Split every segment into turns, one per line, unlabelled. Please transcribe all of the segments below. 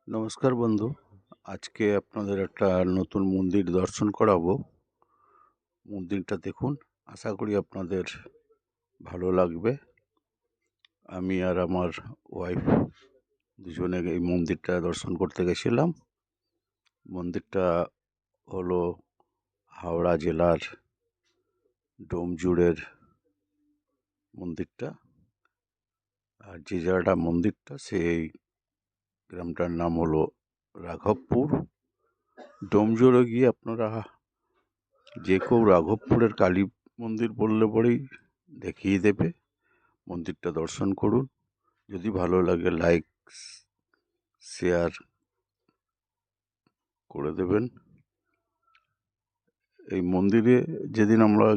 নমস্কার বন্ধু, আজকে আপনাদের একটা নতুন মন্দির দর্শন করাবো। মন্দিরটা দেখুন, আশা করি আপনাদের ভালো লাগবে। আমি আর আমার ওয়াইফ দুজনে এই মন্দিরটা দর্শন করতে গেছিলাম। মন্দিরটা হলো হাওড়া জেলার ডোমজুড়ের মন্দিরটা। আর যে জায়গাটা মন্দিরটা সেই গ্রামটার নাম হলো রাঘবপুর। ডোমজুড়ে গিয়ে আপনারা যে কেউ রাঘবপুরের কালী মন্দির বললে পরেই দেখিয়ে দেবে। মন্দিরটা দর্শন করুন, যদি ভালো লাগে লাইক শেয়ার করে দেবেন। এই মন্দিরে যেদিন আমরা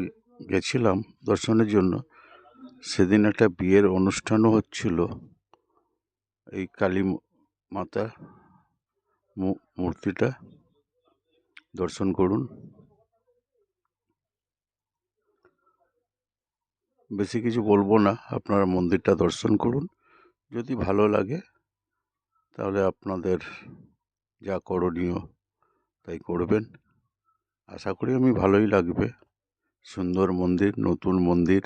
গেছিলাম দর্শনের জন্য, সেদিন একটা বিয়ের অনুষ্ঠানও হচ্ছিল। এই কালী মাতা মূর্তিটা দর্শন করুন। বেশি কিছু বলবো না, আপনারা মন্দিরটা দর্শন করুন। যদি ভালো লাগে তাহলে আপনাদের যা করণীয় তাই করবেন। আশা করি আমি ভালোই লাগবে। সুন্দর মন্দির, নতুন মন্দির।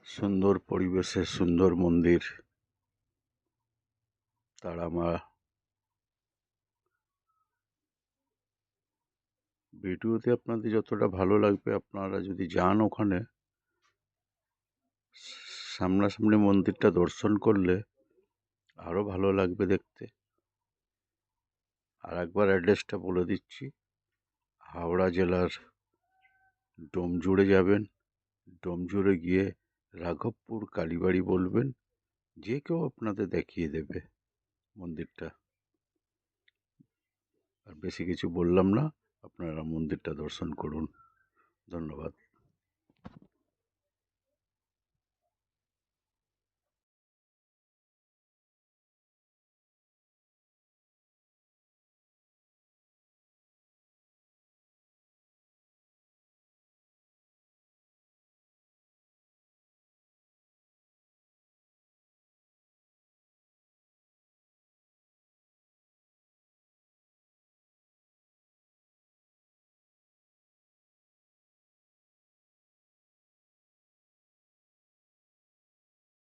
সুন্দর পরিবেশে সুন্দর মন্দির, তারামা। ভিডিওতে আপনাদের যতটা ভালো লাগবে, আপনারা যদি যান ওখানে সামনাসামনি মন্দিরটা দর্শন করলে আরও ভালো লাগবে দেখতে। আর একবার অ্যাড্রেসটা বলে দিচ্ছি, হাওড়া জেলার ডোমজুড়ে যাবেন। ডোমজুড়ে গিয়ে রাঘবপুর কালীবাড়ি বলবেন, যে কেউ আপনাদের দেখিয়ে দেবে মন্দিরটা। আর বেশি কিছু বললাম না, আপনারা মন্দিরটা দর্শন করুন। ধন্যবাদ।